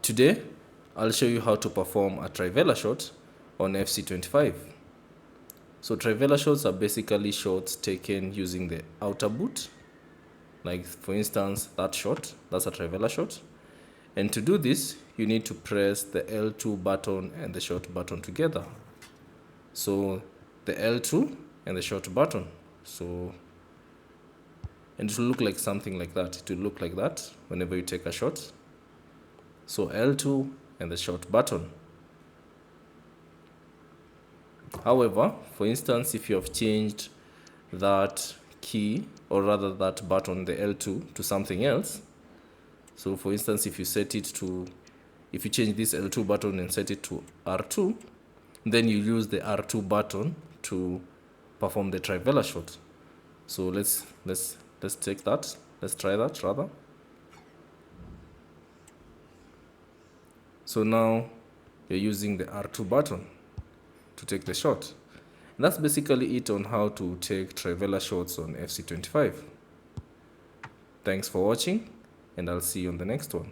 Today, I'll show you how to perform a Trivela shot on FC25. So Trivela shots are basically shots taken using the outer boot. Like for instance, that shot, that's a Trivela shot. And to do this, you need to press the L2 button and the short button together. So the L2 and the short button. And it will look like something like that. It will look like that whenever you take a shot. So L2 and the short button. However, for instance, if you have changed that key, or rather that button, the L2, to something else, so for instance, if you change this L2 button and set it to R2, then you use the R2 button to perform the Trivela shot. So let's take that. Let's try that rather. So now you're using the R2 button to take the shot. And that's basically it on how to take Trivela shots on FC25. Thanks for watching, and I'll see you on the next one.